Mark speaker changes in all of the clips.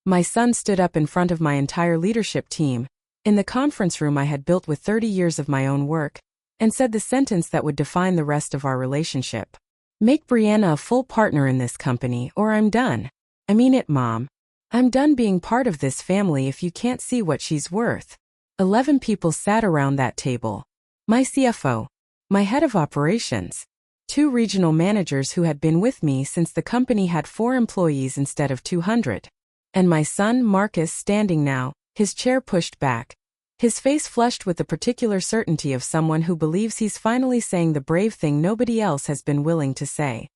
Speaker 1: My son stood up in front of my entire leadership team, in the conference room I had built with 30 years of my own work, and said the sentence that would define the rest of our relationship. Make Brianna a full partner in this company, or I'm done. I mean it, Mom. I'm done being part of this family if you can't see what she's worth. 11 people sat around that table. My CFO, my head of operations, 2 regional managers who had been with me since the company had 4 employees instead of 200. And my son, Marcus, standing now, his chair pushed back, his face flushed with the particular certainty of someone who believes he's finally saying the brave thing nobody else has been willing to say.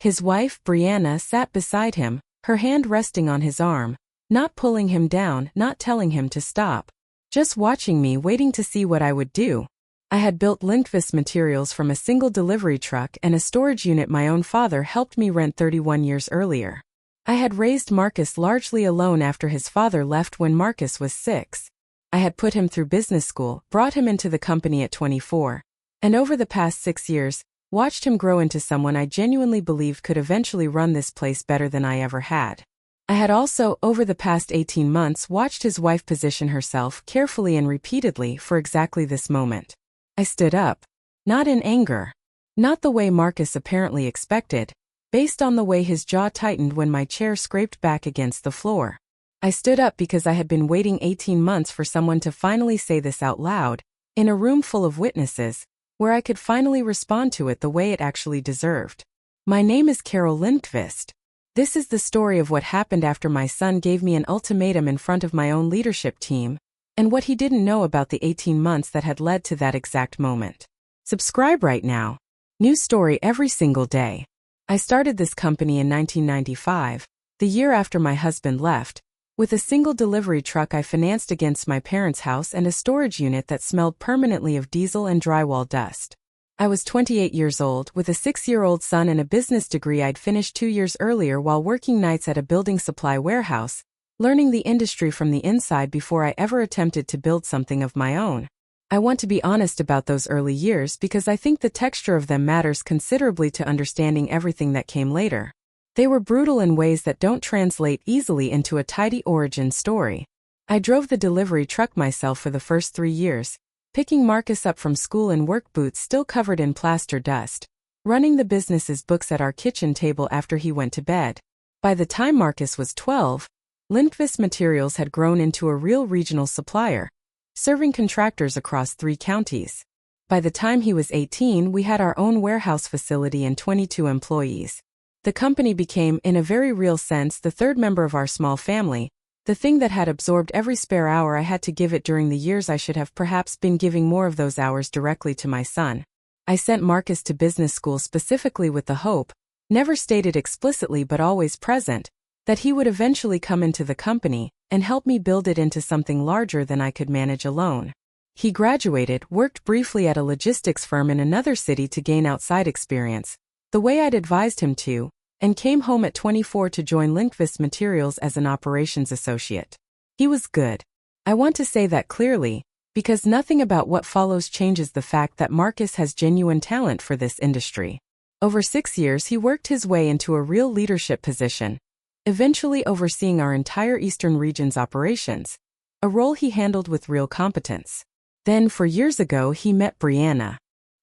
Speaker 1: His wife, Brianna, sat beside him, her hand resting on his arm, not pulling him down, not telling him to stop, just watching me, waiting to see what I would do. I had built Lindqvist materials from a single delivery truck and a storage unit my own father helped me rent 31 years earlier. I had raised Marcus largely alone after his father left when Marcus was 6. I had put him through business school, brought him into the company at 24, and over the past 6 years, watched him grow into someone I genuinely believed could eventually run this place better than I ever had. I had also, over the past 18 months, watched his wife position herself carefully and repeatedly for exactly this moment. I stood up. Not in anger. Not the way Marcus apparently expected, based on the way his jaw tightened when my chair scraped back against the floor. I stood up because I had been waiting 18 months for someone to finally say this out loud, in a room full of witnesses, where I could finally respond to it the way it actually deserved. My name is Carol Lindqvist. This is the story of what happened after my son gave me an ultimatum in front of my own leadership team, and what he didn't know about the 18 months that had led to that exact moment. Subscribe right now. New story every single day. I started this company in 1995, the year after my husband left, with a single delivery truck I financed against my parents' house and a storage unit that smelled permanently of diesel and drywall dust. I was 28 years old, with a 6-year-old son and a business degree I'd finished 2 years earlier while working nights at a building supply warehouse, learning the industry from the inside before I ever attempted to build something of my own. I want to be honest about those early years because I think the texture of them matters considerably to understanding everything that came later. They were brutal in ways that don't translate easily into a tidy origin story. I drove the delivery truck myself for the first 3 years, picking Marcus up from school in work boots still covered in plaster dust, running the business's books at our kitchen table after he went to bed. By the time Marcus was 12, Lindqvist Materials had grown into a real regional supplier, serving contractors across 3 counties. By the time he was 18, we had our own warehouse facility and 22 employees. The company became, in a very real sense, the 3rd member of our small family, the thing that had absorbed every spare hour I had to give it during the years I should have perhaps been giving more of those hours directly to my son. I sent Marcus to business school specifically with the hope, never stated explicitly but always present, that he would eventually come into the company and help me build it into something larger than I could manage alone. He graduated, worked briefly at a logistics firm in another city to gain outside experience, the way I'd advised him to, and came home at 24 to join Lindqvist Materials as an operations associate. He was good. I want to say that clearly, because nothing about what follows changes the fact that Marcus has genuine talent for this industry. Over 6 years he worked his way into a real leadership position, eventually overseeing our entire Eastern region's operations, a role he handled with real competence. Then 4 years ago he met Brianna.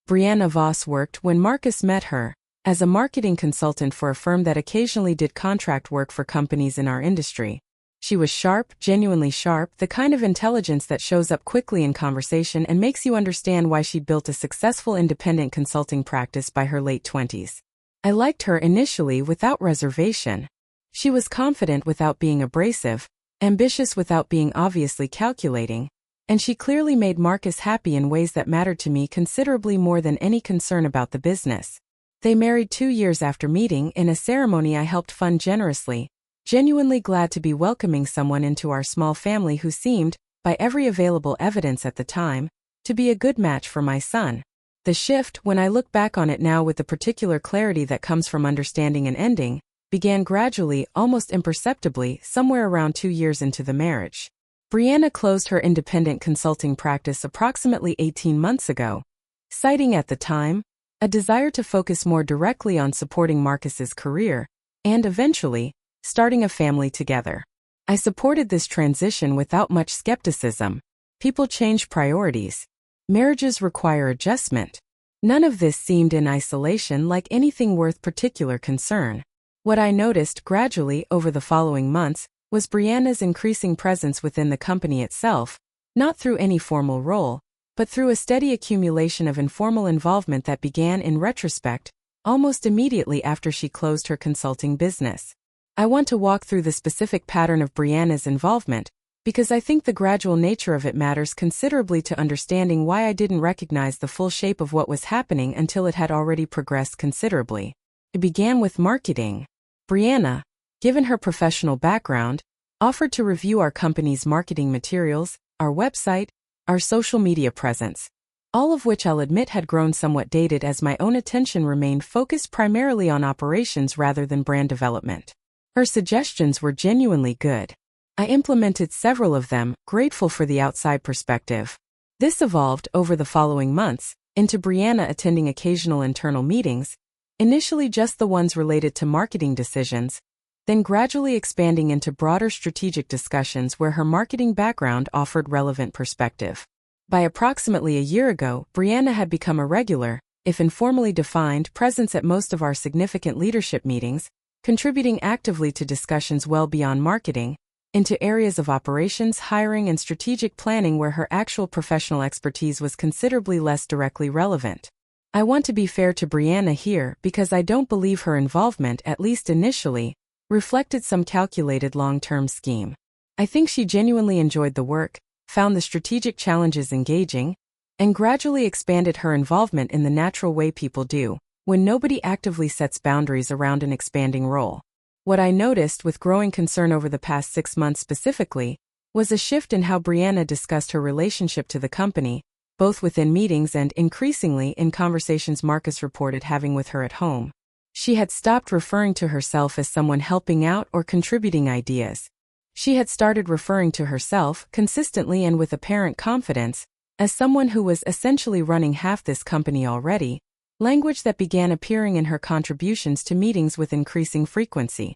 Speaker 1: Brianna Voss worked, when Marcus met her, as a marketing consultant for a firm that occasionally did contract work for companies in our industry. She was sharp, genuinely sharp, the kind of intelligence that shows up quickly in conversation and makes you understand why she built a successful independent consulting practice by her late 20s. I liked her initially without reservation. She was confident without being abrasive, ambitious without being obviously calculating, and she clearly made Marcus happy in ways that mattered to me considerably more than any concern about the business. They married 2 years after meeting in a ceremony I helped fund generously, genuinely glad to be welcoming someone into our small family who seemed, by every available evidence at the time, to be a good match for my son. The shift, when I look back on it now with the particular clarity that comes from understanding an ending, began gradually, almost imperceptibly, somewhere around 2 years into the marriage. Brianna closed her independent consulting practice approximately 18 months ago, citing at the time a desire to focus more directly on supporting Marcus's career and, eventually, starting a family together. I supported this transition without much skepticism. People change priorities. Marriages require adjustment. None of this seemed in isolation like anything worth particular concern. What I noticed gradually over the following months was Brianna's increasing presence within the company itself, not through any formal role, but through a steady accumulation of informal involvement that began in retrospect, almost immediately after she closed her consulting business. I want to walk through the specific pattern of Brianna's involvement, because I think the gradual nature of it matters considerably to understanding why I didn't recognize the full shape of what was happening until it had already progressed considerably. It began with marketing. Brianna, given her professional background, offered to review our company's marketing materials, our website, our social media presence, all of which I'll admit had grown somewhat dated as my own attention remained focused primarily on operations rather than brand development. Her suggestions were genuinely good. I implemented several of them, grateful for the outside perspective. This evolved over the following months into Brianna attending occasional internal meetings, initially just the ones related to marketing decisions, then gradually expanding into broader strategic discussions where her marketing background offered relevant perspective. By approximately a year ago, Brianna had become a regular, if informally defined, presence at most of our significant leadership meetings, contributing actively to discussions well beyond marketing, into areas of operations, hiring, and strategic planning where her actual professional expertise was considerably less directly relevant. I want to be fair to Brianna here because I don't believe her involvement, at least initially, reflected some calculated long-term scheme. I think she genuinely enjoyed the work, found the strategic challenges engaging, and gradually expanded her involvement in the natural way people do, when nobody actively sets boundaries around an expanding role. What I noticed with growing concern over the past 6 months specifically was a shift in how Brianna discussed her relationship to the company, both within meetings and, increasingly, in conversations Marcus reported having with her at home. She had stopped referring to herself as someone helping out or contributing ideas. She had started referring to herself, consistently and with apparent confidence, as someone who was essentially running half this company already, language that began appearing in her contributions to meetings with increasing frequency.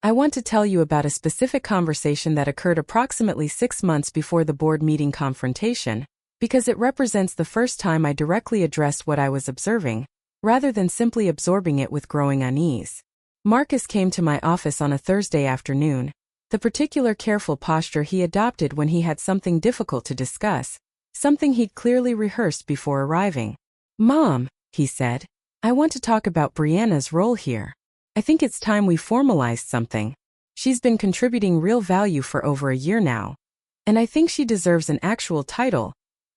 Speaker 1: I want to tell you about a specific conversation that occurred approximately 6 months before the board meeting confrontation, because it represents the first time I directly addressed what I was observing, rather than simply absorbing it with growing unease. Marcus came to my office on a Thursday afternoon, the particular careful posture he adopted when he had something difficult to discuss, something he'd clearly rehearsed before arriving. "Mom," he said, "I want to talk about Brianna's role here. I think it's time we formalized something. She's been contributing real value for over a year now. And I think she deserves an actual title,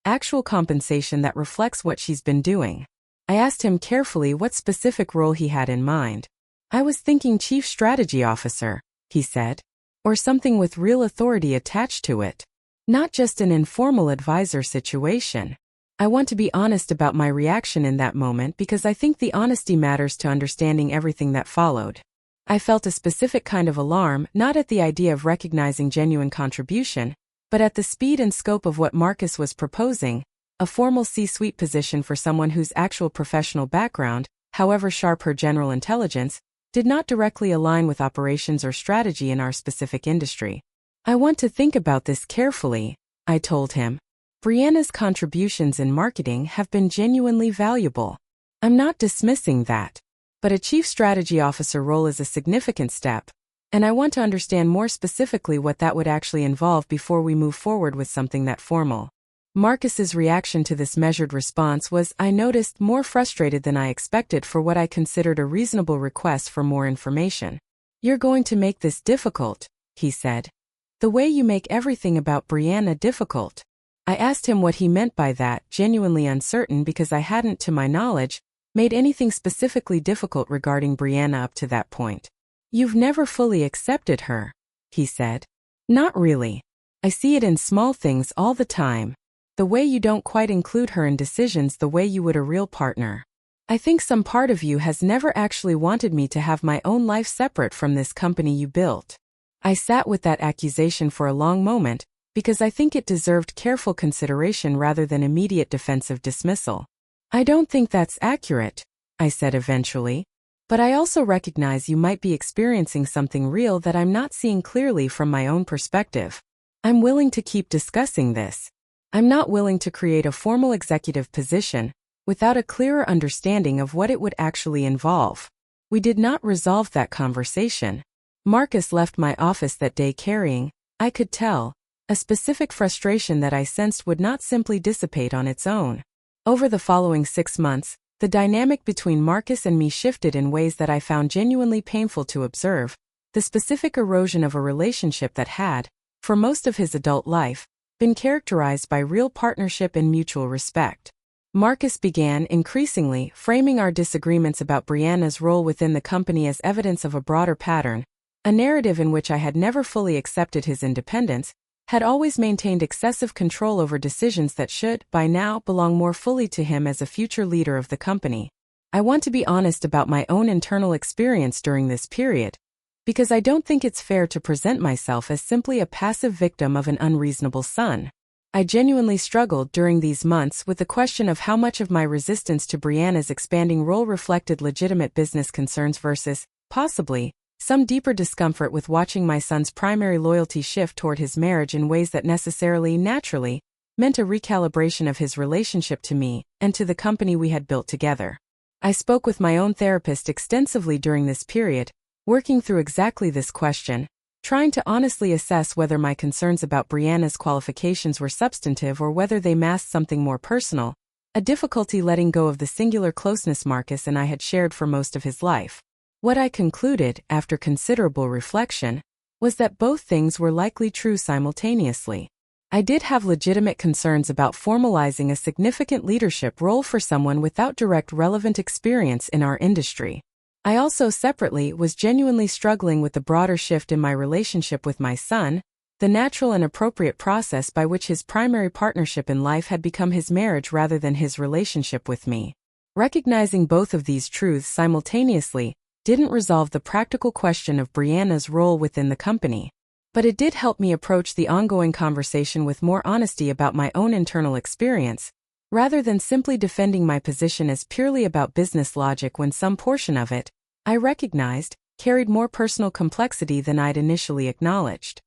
Speaker 1: actual compensation that reflects what she's been doing." I asked him carefully what specific role he had in mind. "I was thinking Chief Strategy Officer," he said, "or something with real authority attached to it. Not just an informal advisor situation." I want to be honest about my reaction in that moment because I think the honesty matters to understanding everything that followed. I felt a specific kind of alarm, not at the idea of recognizing genuine contribution, but at the speed and scope of what Marcus was proposing, a formal C-suite position for someone whose actual professional background, however sharp her general intelligence, did not directly align with operations or strategy in our specific industry. "I want to think about this carefully," I told him. "Brianna's contributions in marketing have been genuinely valuable. I'm not dismissing that. But a Chief Strategy Officer role is a significant step, and I want to understand more specifically what that would actually involve before we move forward with something that formal." Marcus's reaction to this measured response was, I noticed, more frustrated than I expected for what I considered a reasonable request for more information. "You're going to make this difficult," he said. "The way you make everything about Brianna difficult." I asked him what he meant by that, genuinely uncertain because I hadn't, to my knowledge, made anything specifically difficult regarding Brianna up to that point. "You've never fully accepted her," he said. "Not really. I see it in small things all the time. The way you don't quite include her in decisions the way you would a real partner. I think some part of you has never actually wanted me to have my own life separate from this company you built." I sat with that accusation for a long moment, because I think it deserved careful consideration rather than immediate defensive dismissal. "I don't think that's accurate," I said eventually. But I also recognize you might be experiencing something real that I'm not seeing clearly from my own perspective. I'm willing to keep discussing this. I'm not willing to create a formal executive position without a clearer understanding of what it would actually involve. We did not resolve that conversation. Marcus left my office that day carrying, I could tell, a specific frustration that I sensed would not simply dissipate on its own. Over the following 6 months, the dynamic between Marcus and me shifted in ways that I found genuinely painful to observe, the specific erosion of a relationship that had, for most of his adult life, been characterized by real partnership and mutual respect. Marcus began, increasingly, framing our disagreements about Brianna's role within the company as evidence of a broader pattern, a narrative in which I had never fully accepted his independence, had always maintained excessive control over decisions that should, by now, belong more fully to him as a future leader of the company. I want to be honest about my own internal experience during this period, because I don't think it's fair to present myself as simply a passive victim of an unreasonable son. I genuinely struggled during these months with the question of how much of my resistance to Brianna's expanding role reflected legitimate business concerns versus, possibly, some deeper discomfort with watching my son's primary loyalty shift toward his marriage in ways that naturally, meant a recalibration of his relationship to me and to the company we had built together. I spoke with my own therapist extensively during this period, working through exactly this question, trying to honestly assess whether my concerns about Brianna's qualifications were substantive or whether they masked something more personal, a difficulty letting go of the singular closeness Marcus and I had shared for most of his life. What I concluded, after considerable reflection, was that both things were likely true simultaneously. I did have legitimate concerns about formalizing a significant leadership role for someone without direct relevant experience in our industry. I also separately was genuinely struggling with the broader shift in my relationship with my son, the natural and appropriate process by which his primary partnership in life had become his marriage rather than his relationship with me. Recognizing both of these truths simultaneously didn't resolve the practical question of Brianna's role within the company, but it did help me approach the ongoing conversation with more honesty about my own internal experience, rather than simply defending my position as purely about business logic when some portion of it, I recognized, carried more personal complexity than I'd initially acknowledged.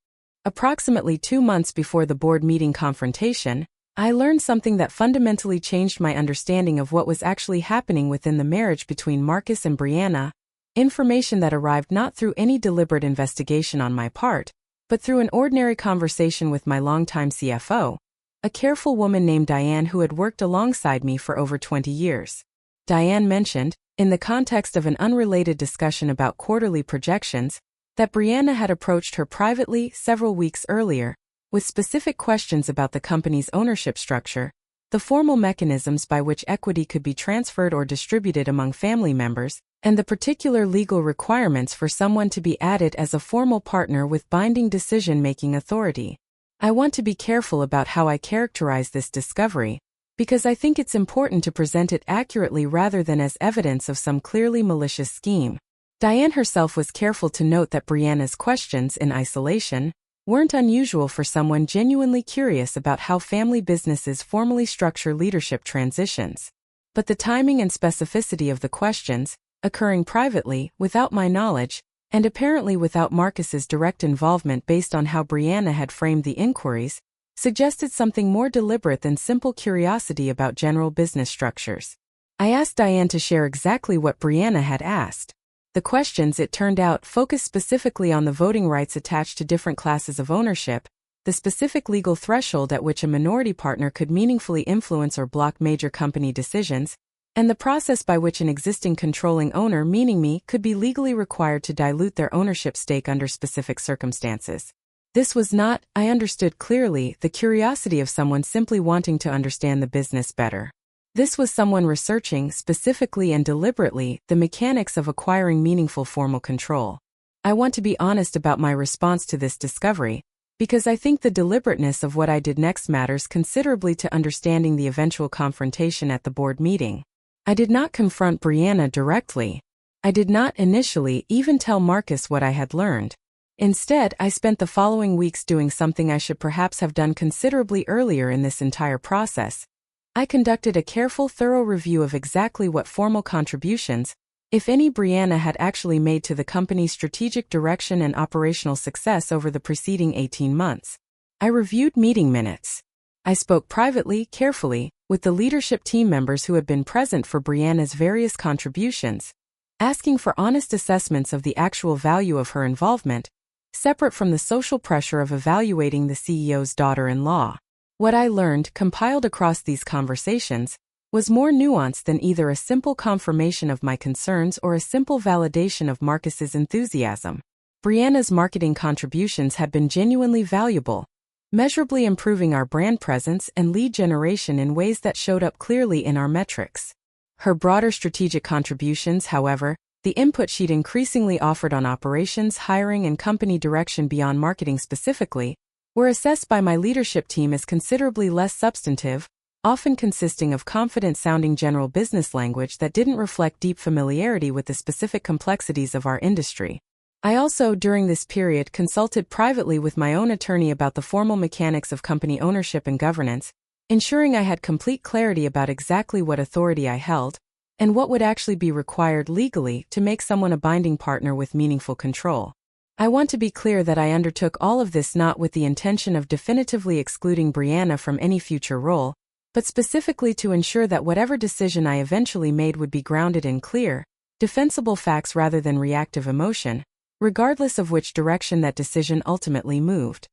Speaker 1: Approximately 2 months before the board meeting confrontation, I learned something that fundamentally changed my understanding of what was actually happening within the marriage between Marcus and Brianna, information that arrived not through any deliberate investigation on my part, but through an ordinary conversation with my longtime CFO, a careful woman named Diane who had worked alongside me for over 20 years. Diane mentioned, in the context of an unrelated discussion about quarterly projections, that Brianna had approached her privately several weeks earlier, with specific questions about the company's ownership structure, the formal mechanisms by which equity could be transferred or distributed among family members, and the particular legal requirements for someone to be added as a formal partner with binding decision-making authority. I want to be careful about how I characterize this discovery, because I think it's important to present it accurately rather than as evidence of some clearly malicious scheme. Diane herself was careful to note that Brianna's questions, in isolation, weren't unusual for someone genuinely curious about how family businesses formally structure leadership transitions. But the timing and specificity of the questions, occurring privately, without my knowledge, and apparently without Marcus's direct involvement based on how Brianna had framed the inquiries, suggested something more deliberate than simple curiosity about general business structures. I asked Diane to share exactly what Brianna had asked. The questions, it turned out, focused specifically on the voting rights attached to different classes of ownership, the specific legal threshold at which a minority partner could meaningfully influence or block major company decisions, and the process by which an existing controlling owner, meaning me, could be legally required to dilute their ownership stake under specific circumstances. This was not, I understood clearly, the curiosity of someone simply wanting to understand the business better. This was someone researching, specifically and deliberately, the mechanics of acquiring meaningful formal control. I want to be honest about my response to this discovery, because I think the deliberateness of what I did next matters considerably to understanding the eventual confrontation at the board meeting. I did not confront Brianna directly. I did not initially even tell Marcus what I had learned. Instead, I spent the following weeks doing something I should perhaps have done considerably earlier in this entire process. I conducted a careful, thorough review of exactly what formal contributions, if any, Brianna had actually made to the company's strategic direction and operational success over the preceding 18 months. I reviewed meeting minutes. I spoke privately, carefully, with the leadership team members who had been present for Brianna's various contributions, asking for honest assessments of the actual value of her involvement, separate from the social pressure of evaluating the CEO's daughter-in-law. What I learned, compiled across these conversations, was more nuanced than either a simple confirmation of my concerns or a simple validation of Marcus's enthusiasm. Brianna's marketing contributions had been genuinely valuable, measurably improving our brand presence and lead generation in ways that showed up clearly in our metrics. Her broader strategic contributions, however, the input she'd increasingly offered on operations, hiring, and company direction beyond marketing specifically, were assessed by my leadership team as considerably less substantive, often consisting of confident-sounding general business language that didn't reflect deep familiarity with the specific complexities of our industry. I also, during this period, consulted privately with my own attorney about the formal mechanics of company ownership and governance, ensuring I had complete clarity about exactly what authority I held, and what would actually be required legally to make someone a binding partner with meaningful control. I want to be clear that I undertook all of this not with the intention of definitively excluding Brianna from any future role, but specifically to ensure that whatever decision I eventually made would be grounded in clear, defensible facts rather than reactive emotion, regardless of which direction that decision ultimately moved.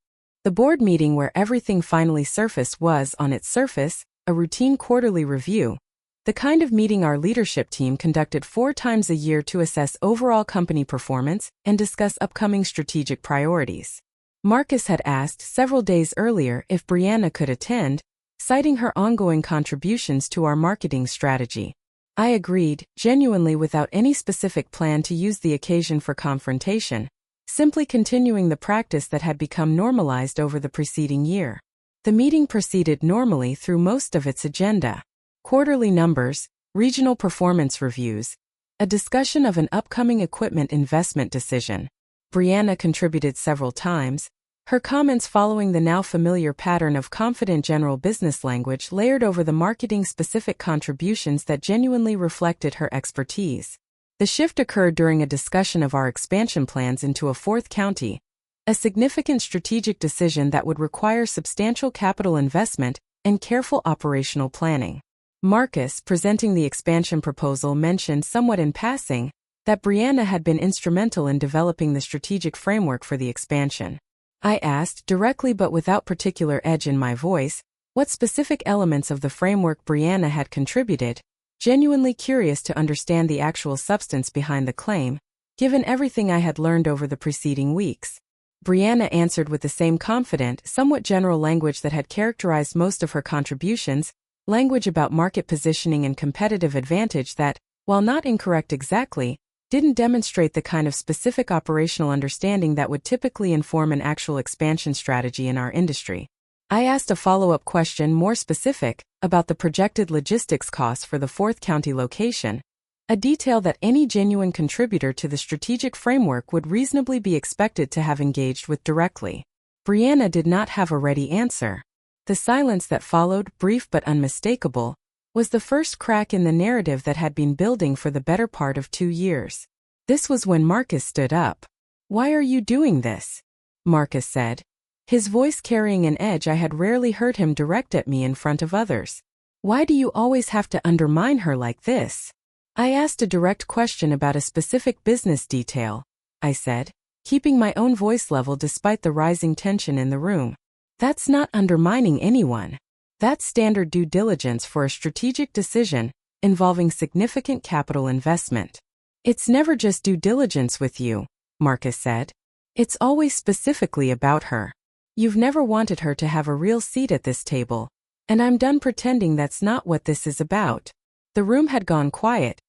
Speaker 1: The board meeting where everything finally surfaced was, on its surface, a routine quarterly review, the kind of meeting our leadership team conducted 4 times a year to assess overall company performance and discuss upcoming strategic priorities. Marcus had asked several days earlier if Brianna could attend, citing her ongoing contributions to our marketing strategy. I agreed, genuinely without any specific plan to use the occasion for confrontation, simply continuing the practice that had become normalized over the preceding year. The meeting proceeded normally through most of its agenda. Quarterly numbers, regional performance reviews, a discussion of an upcoming equipment investment decision. Brianna contributed several times, her comments following the now familiar pattern of confident general business language layered over the marketing-specific contributions that genuinely reflected her expertise. The shift occurred during a discussion of our expansion plans into a 4th county, a significant strategic decision that would require substantial capital investment and careful operational planning. Marcus, presenting the expansion proposal, mentioned somewhat in passing that Brianna had been instrumental in developing the strategic framework for the expansion. I asked, directly but without particular edge in my voice, what specific elements of the framework Brianna had contributed, genuinely curious to understand the actual substance behind the claim, given everything I had learned over the preceding weeks. Brianna answered with the same confident, somewhat general language that had characterized most of her contributions, language about market positioning and competitive advantage that, while not incorrect exactly, didn't demonstrate the kind of specific operational understanding that would typically inform an actual expansion strategy in our industry. I asked a follow-up question more specific, about the projected logistics costs for the 4th county location, a detail that any genuine contributor to the strategic framework would reasonably be expected to have engaged with directly. Brianna did not have a ready answer. The silence that followed, brief but unmistakable, was the first crack in the narrative that had been building for the better part of 2 years. This was when Marcus stood up. "Why are you doing this?" Marcus said, his voice carrying an edge I had rarely heard him direct at me in front of others. "Why do you always have to undermine her like this?" I asked a direct question about a specific business detail, I said, keeping my own voice level despite the rising tension in the room. "That's not undermining anyone. That's standard due diligence for a strategic decision involving significant capital investment." "It's never just due diligence with you," Marcus said. "It's always specifically about her. You've never wanted her to have a real seat at this table, and I'm done pretending that's not what this is about." The room had gone quiet,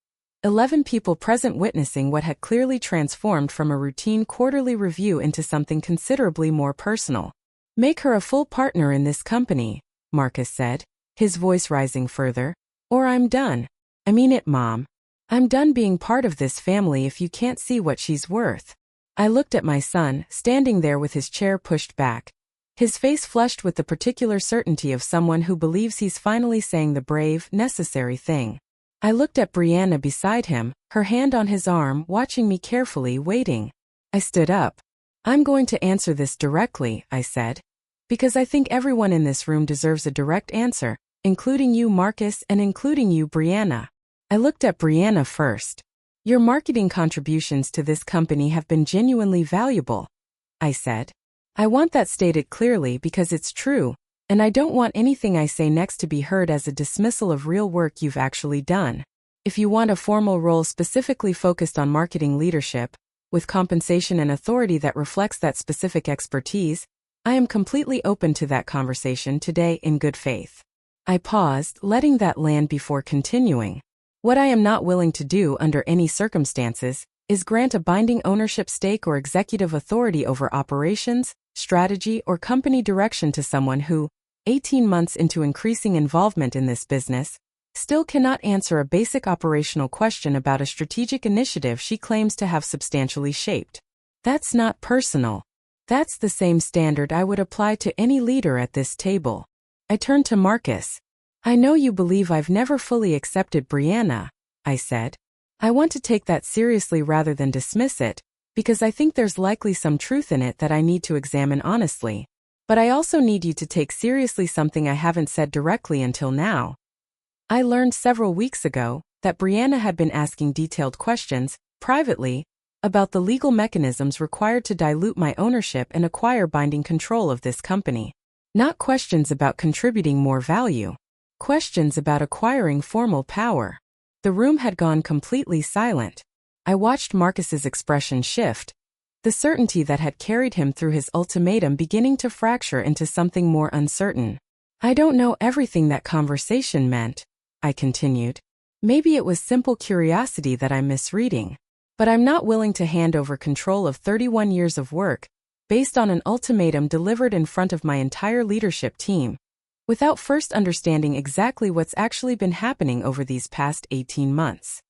Speaker 1: 11 people present witnessing what had clearly transformed from a routine quarterly review into something considerably more personal. "Make her a full partner in this company," Marcus said, his voice rising further, "or I'm done. I mean it, Mom. I'm done being part of this family if you can't see what she's worth." I looked at my son, standing there with his chair pushed back, his face flushed with the particular certainty of someone who believes he's finally saying the brave, necessary thing. I looked at Brianna beside him, her hand on his arm, watching me carefully, waiting. I stood up. I'm going to answer this directly, I said. Because I think everyone in this room deserves a direct answer, including you, Marcus, and including you, Brianna. I looked at Brianna first. Your marketing contributions to this company have been genuinely valuable, I said. I want that stated clearly because it's true, and I don't want anything I say next to be heard as a dismissal of real work you've actually done. If you want a formal role specifically focused on marketing leadership, with compensation and authority that reflects that specific expertise, I am completely open to that conversation today in good faith. I paused, letting that land before continuing. What I am not willing to do under any circumstances is grant a binding ownership stake or executive authority over operations, strategy, or company direction to someone who, 18 months into increasing involvement in this business, still cannot answer a basic operational question about a strategic initiative she claims to have substantially shaped. That's not personal. That's the same standard I would apply to any leader at this table. I turned to Marcus. I know you believe I've never fully accepted Brianna, I said. I want to take that seriously rather than dismiss it, because I think there's likely some truth in it that I need to examine honestly. But I also need you to take seriously something I haven't said directly until now. I learned several weeks ago that Brianna had been asking detailed questions, privately, about the legal mechanisms required to dilute my ownership and acquire binding control of this company. Not questions about contributing more value. Questions about acquiring formal power. The room had gone completely silent. I watched Marcus's expression shift, the certainty that had carried him through his ultimatum beginning to fracture into something more uncertain. I don't know everything that conversation meant, I continued. Maybe it was simple curiosity that I'm misreading. But I'm not willing to hand over control of 31 years of work, based on an ultimatum delivered in front of my entire leadership team, without first understanding exactly what's actually been happening over these past 18 months.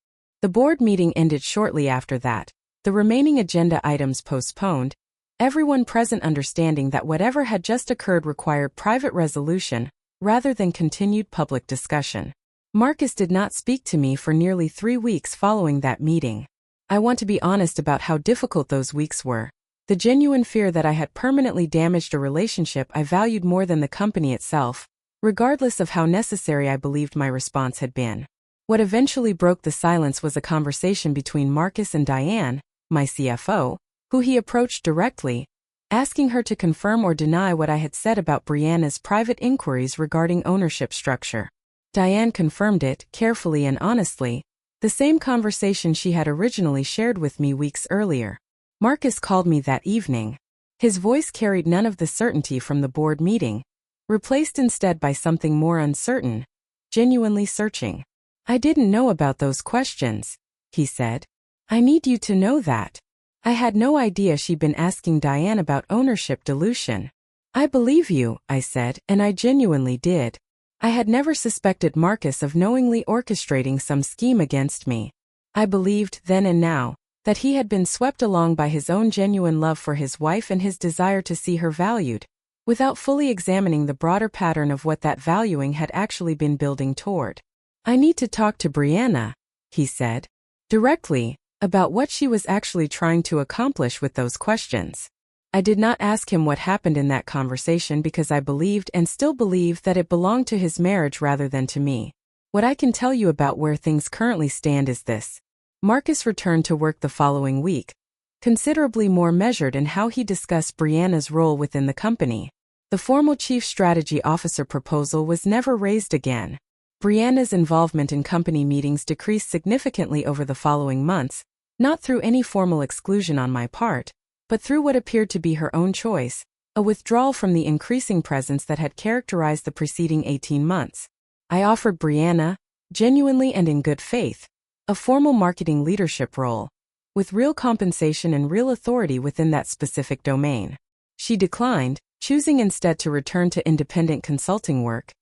Speaker 1: The board meeting ended shortly after that, the remaining agenda items postponed, everyone present understanding that whatever had just occurred required private resolution, rather than continued public discussion. Marcus did not speak to me for nearly 3 weeks following that meeting. I want to be honest about how difficult those weeks were. The genuine fear that I had permanently damaged a relationship I valued more than the company itself, regardless of how necessary I believed my response had been. What eventually broke the silence was a conversation between Marcus and Diane, my CFO, who he approached directly, asking her to confirm or deny what I had said about Brianna's private inquiries regarding ownership structure. Diane confirmed it, carefully and honestly, the same conversation she had originally shared with me weeks earlier. Marcus called me that evening. His voice carried none of the certainty from the board meeting, replaced instead by something more uncertain, genuinely searching. I didn't know about those questions, he said. I need you to know that. I had no idea she'd been asking Diane about ownership dilution. I believe you, I said, and I genuinely did. I had never suspected Marcus of knowingly orchestrating some scheme against me. I believed, then and now, that he had been swept along by his own genuine love for his wife and his desire to see her valued, without fully examining the broader pattern of what that valuing had actually been building toward. I need to talk to Brianna, he said, directly, about what she was actually trying to accomplish with those questions. I did not ask him what happened in that conversation because I believed and still believe that it belonged to his marriage rather than to me. What I can tell you about where things currently stand is this. Marcus returned to work the following week, considerably more measured in how he discussed Brianna's role within the company. The formal Chief Strategy Officer proposal was never raised again. Brianna's involvement in company meetings decreased significantly over the following months, not through any formal exclusion on my part, but through what appeared to be her own choice, a withdrawal from the increasing presence that had characterized the preceding 18 months. I offered Brianna, genuinely and in good faith, a formal marketing leadership role, with real compensation and real authority within that specific domain. She declined, choosing instead to return to independent consulting work,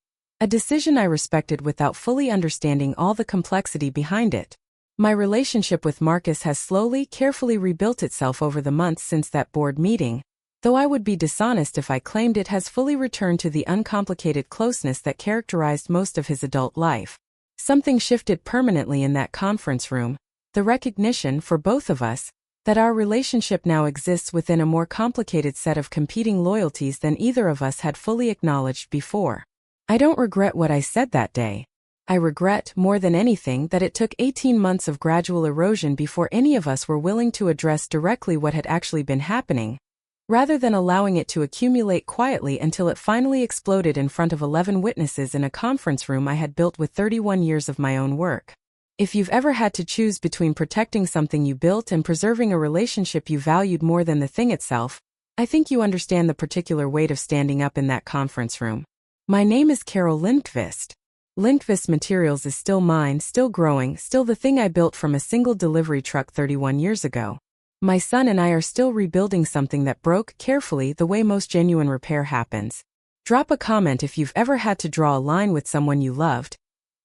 Speaker 1: a decision I respected without fully understanding all the complexity behind it. My relationship with Marcus has slowly, carefully rebuilt itself over the months since that board meeting, though I would be dishonest if I claimed it has fully returned to the uncomplicated closeness that characterized most of his adult life. Something shifted permanently in that conference room, the recognition for both of us that our relationship now exists within a more complicated set of competing loyalties than either of us had fully acknowledged before. I don't regret what I said that day. I regret, more than anything, that it took 18 months of gradual erosion before any of us were willing to address directly what had actually been happening, rather than allowing it to accumulate quietly until it finally exploded in front of 11 witnesses in a conference room I had built with 31 years of my own work. If you've ever had to choose between protecting something you built and preserving a relationship you valued more than the thing itself, I think you understand the particular weight of standing up in that conference room. My name is Carol Lindqvist. Lindqvist Materials is still mine, still growing, still the thing I built from a single delivery truck 31 years ago. My son and I are still rebuilding something that broke carefully the way most genuine repair happens. Drop a comment if you've ever had to draw a line with someone you loved,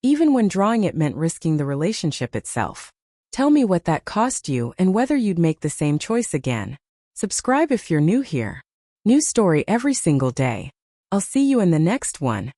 Speaker 1: even when drawing it meant risking the relationship itself. Tell me what that cost you and whether you'd make the same choice again. Subscribe if you're new here. New story every single day. I'll see you in the next one.